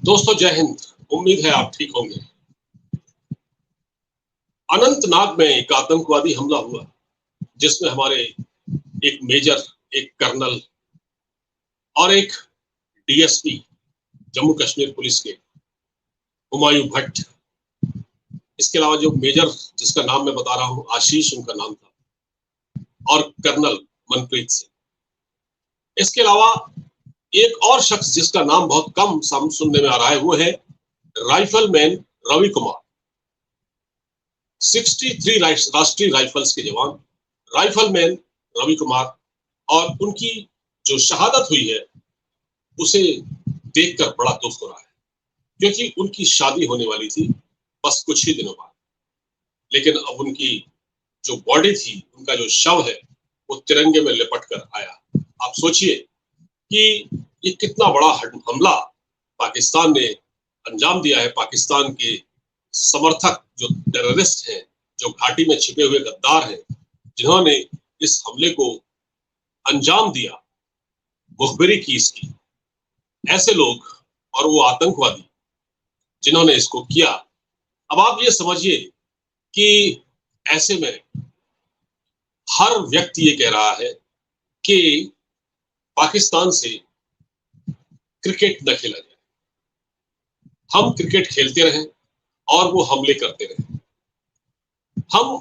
दोस्तों जय हिंद। उम्मीद है आप ठीक होंगे। अनंतनाग में एक आतंकवादी हमला हुआ जिसमें हमारे एक मेजर, एक कर्नल और एक डीएसपी जम्मू कश्मीर पुलिस के हुमायूं भट्ट, इसके अलावा जो मेजर जिसका नाम मैं बता रहा हूं आशीष उनका नाम था, और कर्नल मनप्रीत सिंह। इसके अलावा एक और शख्स जिसका नाम बहुत कम सुनने में आ रहा है वो है राइफलमैन रवि कुमार। 63 राष्ट्रीय राइफल्स के जवान राइफलमैन रवि कुमार, और उनकी जो शहादत हुई है उसे देखकर बड़ा दुख हो रहा है, क्योंकि उनकी शादी होने वाली थी बस कुछ ही दिनों बाद। लेकिन अब उनकी जो बॉडी थी, उनका जो शव है, वो तिरंगे में लिपट कर आया। आप सोचिए कि ये कितना बड़ा हमला पाकिस्तान ने अंजाम दिया है। पाकिस्तान के समर्थक जो टेररिस्ट हैं, जो घाटी में छिपे हुए गद्दार हैं, जिन्होंने इस हमले को अंजाम दिया, मुखबिरी की इसकी, ऐसे लोग और वो आतंकवादी जिन्होंने इसको किया। अब आप ये समझिए कि ऐसे में हर व्यक्ति ये कह रहा है कि पाकिस्तान से क्रिकेट न खेला जाए, हम क्रिकेट खेलते रहें और वो हमले करते रहें। हम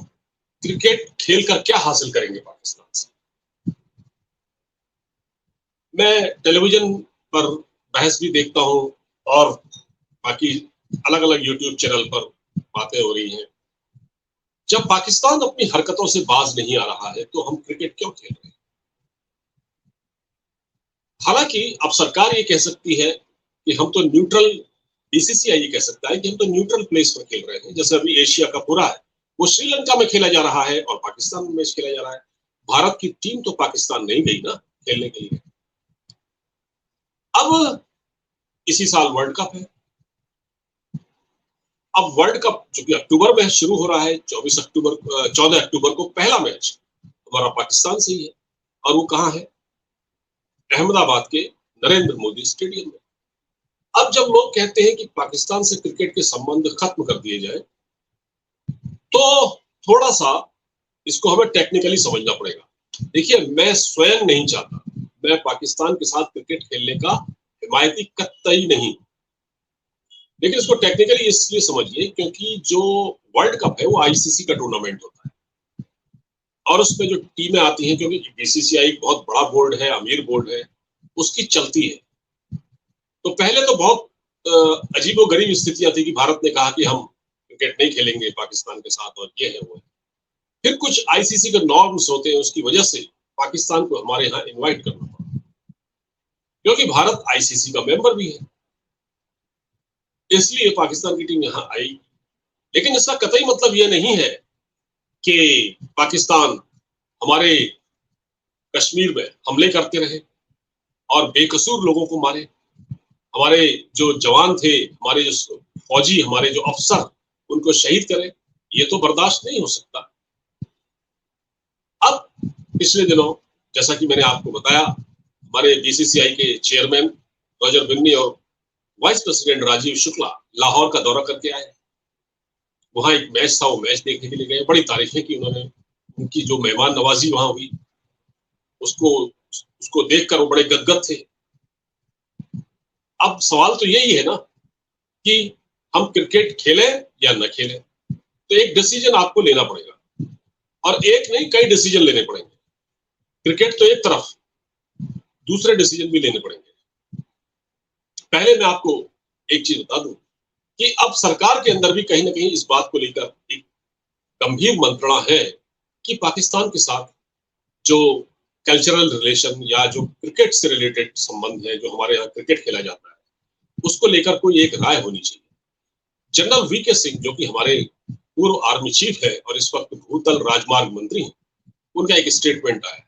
क्रिकेट खेलकर क्या हासिल करेंगे पाकिस्तान से? मैं टेलीविजन पर बहस भी देखता हूं और बाकी अलग अलग यूट्यूब चैनल पर बातें हो रही हैं। जब पाकिस्तान अपनी हरकतों से बाज नहीं आ रहा है तो हम क्रिकेट क्यों खेल रहे हैं? हालांकि अब सरकार ये कह सकती है कि हम तो न्यूट्रल, बीसीसीआई ये कह सकता है कि हम तो न्यूट्रल प्लेस पर खेल रहे हैं। जैसे अभी एशिया का पूरा है वो श्रीलंका में खेला जा रहा है और पाकिस्तान में मैच खेला जा रहा है। भारत की टीम तो पाकिस्तान नहीं गई ना खेलने के लिए। अब इसी साल वर्ल्ड कप है। अब वर्ल्ड कप जो कि अक्टूबर में शुरू हो रहा है, 14 अक्टूबर को पहला मैच हमारा पाकिस्तान से ही है, और वो कहाँ है? अहमदाबाद के नरेंद्र मोदी स्टेडियम में। अब जब लोग कहते हैं कि पाकिस्तान से क्रिकेट के संबंध खत्म कर दिए जाए, तो थोड़ा सा इसको हमें टेक्निकली समझना पड़ेगा। देखिए, मैं स्वयं नहीं चाहता, मैं पाकिस्तान के साथ क्रिकेट खेलने का हिमायती कतई नहीं, लेकिन इसको टेक्निकली इसलिए समझिए क्योंकि जो वर्ल्ड कप है वो आईसीसी का टूर्नामेंट होता है और उसमें जो टीमें आती हैं, क्योंकि बीसीसीआई बहुत बड़ा बोर्ड है, अमीर बोर्ड है, उसकी चलती है। तो पहले तो बहुत अजीबोगरीब स्थितियां थी कि भारत ने कहा कि हम क्रिकेट नहीं खेलेंगे पाकिस्तान के साथ, और ये है वो है। फिर कुछ आईसीसी के नॉर्म्स होते हैं, उसकी वजह से पाकिस्तान को हमारे यहाँ इनवाइट करना पड़ा, क्योंकि भारत आईसीसी का मेंबर भी है, इसलिए पाकिस्तान की टीम यहाँ आई। लेकिन इसका कतई मतलब यह नहीं है कि पाकिस्तान हमारे कश्मीर में हमले करते रहे और बेकसूर लोगों को मारे। हमारे जो जवान थे, हमारे जो फौजी, हमारे जो अफसर, उनको शहीद करे, ये तो बर्दाश्त नहीं हो सकता। अब पिछले दिनों, जैसा कि मैंने आपको बताया, हमारे बीसीसीआई के चेयरमैन रॉजर बिन्नी और वाइस प्रेसिडेंट राजीव शुक्ला लाहौर का दौरा करके आए। वहां एक मैच था, वो मैच देखने के लिए गए। बड़ी तारीफें की उन्होंने, उनकी जो मेहमान नवाजी वहां हुई उसको देखकर वो बड़े गदगद थे। अब सवाल तो यही है ना कि हम क्रिकेट खेलें या न खेलें, तो एक डिसीजन आपको लेना पड़ेगा, और एक नहीं कई डिसीजन लेने पड़ेंगे। क्रिकेट तो एक तरफ, दूसरे डिसीजन भी लेने पड़ेंगे। पहले मैं आपको एक चीज बता दूं कि अब सरकार के अंदर भी कहीं ना कहीं इस बात को लेकर एक गंभीर मंत्रणा है कि पाकिस्तान के साथ जो कल्चरल रिलेशन या जो क्रिकेट से रिलेटेड संबंध है, जो हमारे यहाँ क्रिकेट खेला जाता है, उसको लेकर कोई एक राय होनी चाहिए। जनरल वीके सिंह, जो कि हमारे पूर्व आर्मी चीफ है और इस वक्त भूतल राजमार्ग मंत्री हैं, उनका एक स्टेटमेंट आया,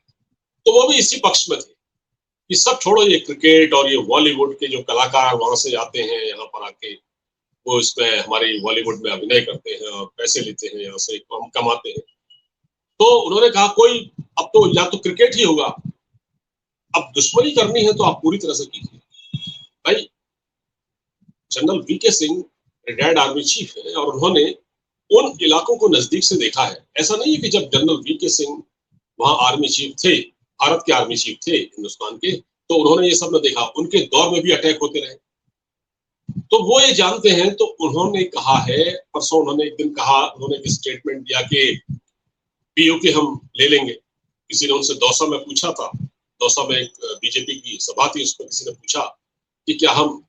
तो वो भी इसी पक्ष में थे कि सब छोड़ो, ये क्रिकेट और ये बॉलीवुड के जो कलाकार वहां से आते हैं यहाँ पर आके, वो इसमें हमारी बॉलीवुड में अभिनय करते हैं और पैसे लेते हैं, यहाँ से हम कमाते हैं। तो उन्होंने कहा कोई अब तो या तो क्रिकेट ही होगा, अब दुश्मनी करनी है तो आप पूरी तरह से कीजिए भाई। General VK Singh retired army chief है और उन्होंने उन इलाकों को नजदीक से देखा है। ऐसा नहीं है कि जब जनरल वीके सिंह वहां आर्मी चीफ थे, भारत के आर्मी चीफ थे हिंदुस्तान के, तो उन्होंने ये सब न देखा। उनके दौर में भी अटैक होते रहे, तो वो ये जानते हैं। तो उन्होंने कहा है, परसों उन्होंने एक दिन कहा, उन्होंने एक स्टेटमेंट दिया कि पीओके हम ले लेंगे। किसी ने उनसे दौसा में पूछा था, दौसा में एक बीजेपी की सभा थी, उसमें किसी ने पूछा कि क्या हम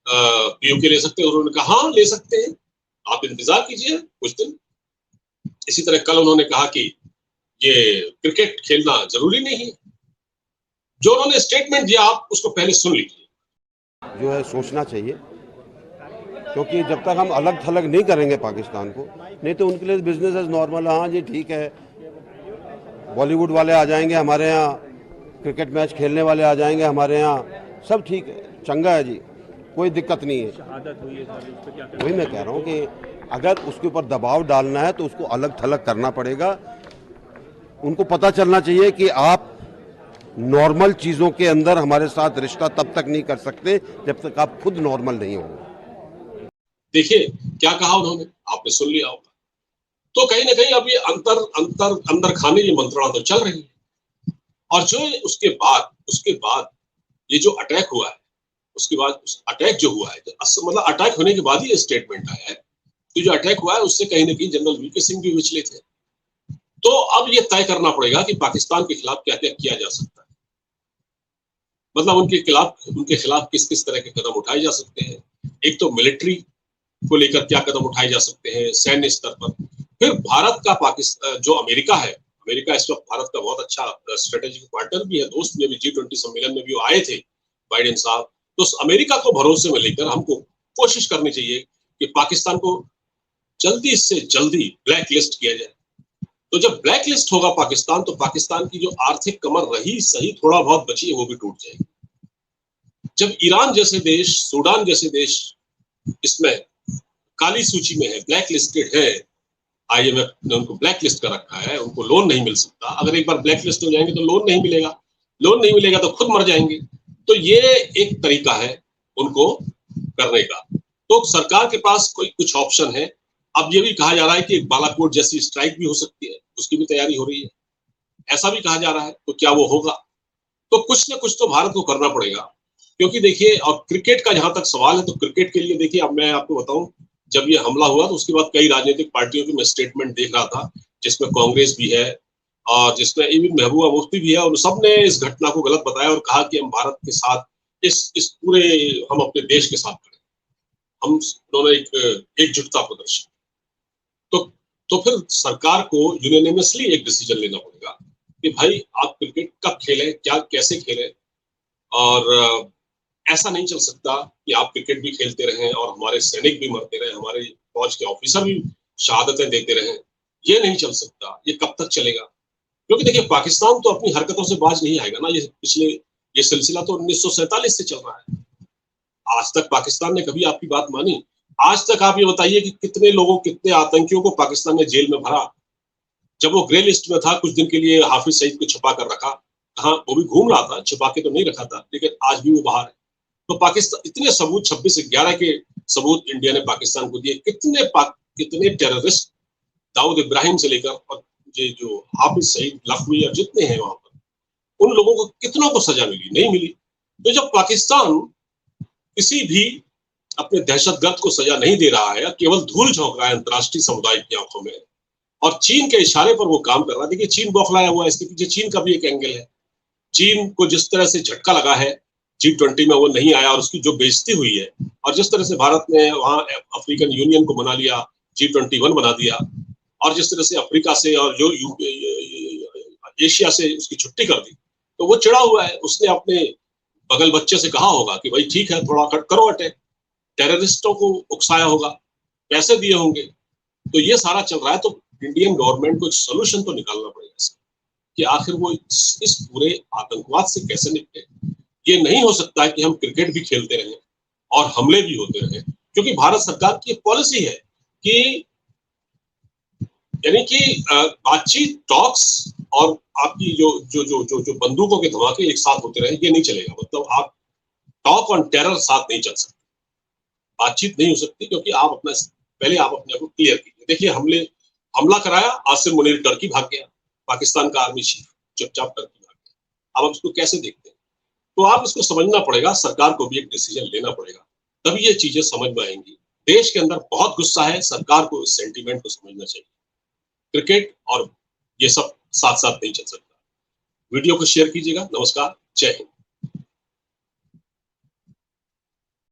पीओके ले सकते हैं। उन्होंने कहा हाँ ले सकते हैं, आप इंतजार कीजिए कुछ दिन। इसी तरह कल उन्होंने कहा कि ये क्रिकेट खेलना जरूरी नहीं है। जो उन्होंने स्टेटमेंट दिया आप उसको पहले सुन लीजिए। जो है सोचना चाहिए, क्योंकि जब तक हम अलग थलग नहीं करेंगे पाकिस्तान को, नहीं तो उनके लिए बिजनेस एज नॉर्मल। हाँ जी ठीक है, बॉलीवुड वाले आ जाएंगे हमारे यहाँ, क्रिकेट मैच खेलने वाले आ जाएंगे हमारे यहाँ, सब ठीक है, चंगा है जी, कोई दिक्कत नहीं है। वही मैं कह रहा हूँ कि अगर उसके ऊपर दबाव डालना है तो उसको अलग थलग करना पड़ेगा। उनको पता चलना चाहिए कि आप नॉर्मल चीज़ों के अंदर हमारे साथ रिश्ता तब तक नहीं कर सकते जब तक आप खुद नॉर्मल नहीं हो। देखिए क्या कहा उन्होंने, आपने सुन लिया होगा। तो कहीं ना कहीं अब ये अंदर खाने की मंत्रणा तो चल रही है। और जो उसके बाद ये जो अटैक हुआ है, उसके बाद अटैक जो हुआ है, मतलब अटैक होने के बाद ही ये स्टेटमेंट आया है। तो जो अटैक हुआ है उससे कहीं ना कहीं जनरल वीके सिंह भी विचलित है। तो अब ये तय करना पड़ेगा कि पाकिस्तान के खिलाफ क्या क्या किया जा सकता है, मतलब उनके खिलाफ किस किस तरह के कदम उठाए जा सकते हैं। एक तो मिलिट्री को लेकर क्या कदम उठाए जा सकते हैं सैन्य स्तर पर। फिर भारत का पाकिस्तान, जो अमेरिका है, अमेरिका इस वक्त भारत का बहुत अच्छा स्ट्रेटेजिक पार्टनर भी है, दोस्त भी है। G20 सम्मेलन में भी वो आए थे बाइडेन साहब। तो अमेरिका को भरोसे में लेकर हमको कोशिश करनी चाहिए कि पाकिस्तान को जल्दी से जल्दी ब्लैक लिस्ट किया जाए। तो जब ब्लैक लिस्ट होगा पाकिस्तान, तो पाकिस्तान की जो आर्थिक कमर रही सही थोड़ा बहुत बची है वो भी टूट जाएगी। जब ईरान जैसे देश, सूडान जैसे देश इसमें काली सूची में है, ब्लैक लिस्टेड है, IMF ने उनको ब्लैक लिस्ट कर रखा है, उनको लोन नहीं मिल सकता। अगर एक बार ब्लैक लिस्ट हो जाएंगे तो लोन नहीं मिलेगा, लोन नहीं मिलेगा तो खुद मर जाएंगे। तो ये एक तरीका है उनको करने का। तो सरकार के पास कोई कुछ ऑप्शन है। अब ये भी कहा जा रहा है कि एक बालाकोट जैसी स्ट्राइक भी हो सकती है, उसकी भी तैयारी हो रही है, ऐसा भी कहा जा रहा है। तो क्या वो होगा? तो कुछ ना कुछ तो भारत को करना पड़ेगा। क्योंकि देखिए, और क्रिकेट का जहां तक सवाल है, तो क्रिकेट के लिए देखिए, अब मैं आपको बताऊं, जब ये हमला हुआ तो उसके बाद कई राजनीतिक पार्टियों की मैं स्टेटमेंट देख रहा था, जिसमें कांग्रेस भी है और जिसमें इवन महबूबा मुफ्ती भी है, और सबने इस घटना को गलत बताया और कहा कि हम भारत के साथ इस पूरे, हम अपने देश के साथ खड़े, हम दोनों एक एकजुटता प्रदर्शन। तो तो फिर सरकार को यूनानिमसली एक डिसीजन लेना पड़ेगा कि भाई आप क्रिकेट कब खेलें, क्या कैसे खेलें। और ऐसा नहीं चल सकता कि आप क्रिकेट भी खेलते रहें और हमारे सैनिक भी मरते रहे, हमारे फौज के ऑफिसर भी शहादतें देते रहें। ये नहीं चल सकता, ये कब तक चलेगा? क्योंकि देखिए, पाकिस्तान तो अपनी हरकतों से बाज नहीं आएगा ना। ये सिलसिला तो 1947 से चल रहा है। आज तक पाकिस्तान ने कभी आपकी बात मानी? आज तक आप ये बताइए कि कितने लोगों, कितने आतंकियों को पाकिस्तान ने जेल में भरा। जब वो ग्रे लिस्ट में था, कुछ दिन के लिए हाफिज सईद को छुपा कर रखा। हाँ, वो भी घूम रहा था, छुपा के तो नहीं रखा था, लेकिन आज भी वो बाहर है। तो पाकिस्तान, इतने सबूत, 26/11 के सबूत इंडिया ने पाकिस्तान को दिए। कितने टेररिस्ट, दाऊद इब्राहिम से लेकर और ये जो हाफिज सईद, लखवी और जितने हैं वहां पर, उन लोगों को कितनों को सजा मिली? नहीं मिली। तो जब पाकिस्तान किसी भी अपने दहशतगर्द को सजा नहीं दे रहा है, केवल धूल झोंक रहा है अंतर्राष्ट्रीय समुदाय की आंखों में, और चीन के इशारे पर वो काम कर रहा है। देखिए, चीन बौखलाया हुआ है, इसके पीछे चीन का भी एक एंगल है। चीन को जिस तरह से झटका लगा है, G20 में वो नहीं आया और उसकी जो बेइज्जती हुई है, और जिस तरह से भारत ने वहां अफ्रीकन यूनियन को बना लिया, G21 बना दिया, और जिस तरह से अफ्रीका से और जो एशिया से उसकी छुट्टी कर दी, तो वो चिढ़ा हुआ है। उसने अपने बगल बच्चे से कहा होगा कि भाई ठीक है, थोड़ा करो अटैक, टेररिस्टों को उकसाया होगा, पैसे दिए होंगे। तो ये सारा चल रहा है। तो इंडियन गवर्नमेंट को एक सोल्यूशन तो निकालना पड़ेगा इसका, कि आखिर वो इस पूरे आतंकवाद से कैसे निपटे। ये नहीं हो सकता है कि हम क्रिकेट भी खेलते रहें और हमले भी होते रहें, क्योंकि भारत सरकार की पॉलिसी है कि यानी कि बातचीत, टॉक्स, और आपकी जो जो जो जो जो बंदूकों के धमाके एक साथ होते रहे, ये नहीं चलेगा। मतलब आप टॉक ऑन टेरर साथ नहीं चल सकते। बातचीत नहीं हो सकती, क्योंकि आप अपना पहले आप अपने आप को क्लियर कीजिए। देखिए, हमला कराया, आसिम मुनीर टर्की भाग गया, पाकिस्तान का आर्मी चीफ चुपचाप टर्की भाग गया। अब आप इसको कैसे देखते हैं? तो आप इसको समझना पड़ेगा, सरकार को भी एक डिसीजन लेना पड़ेगा, तभी ये चीजें समझ में आएंगी। देश के अंदर बहुत गुस्सा है, सरकार को इस सेंटीमेंट को समझना चाहिए। क्रिकेट और ये सब साथ साथ नहीं चल सकता। वीडियो को शेयर कीजिएगा। नमस्कार, जय हिंद।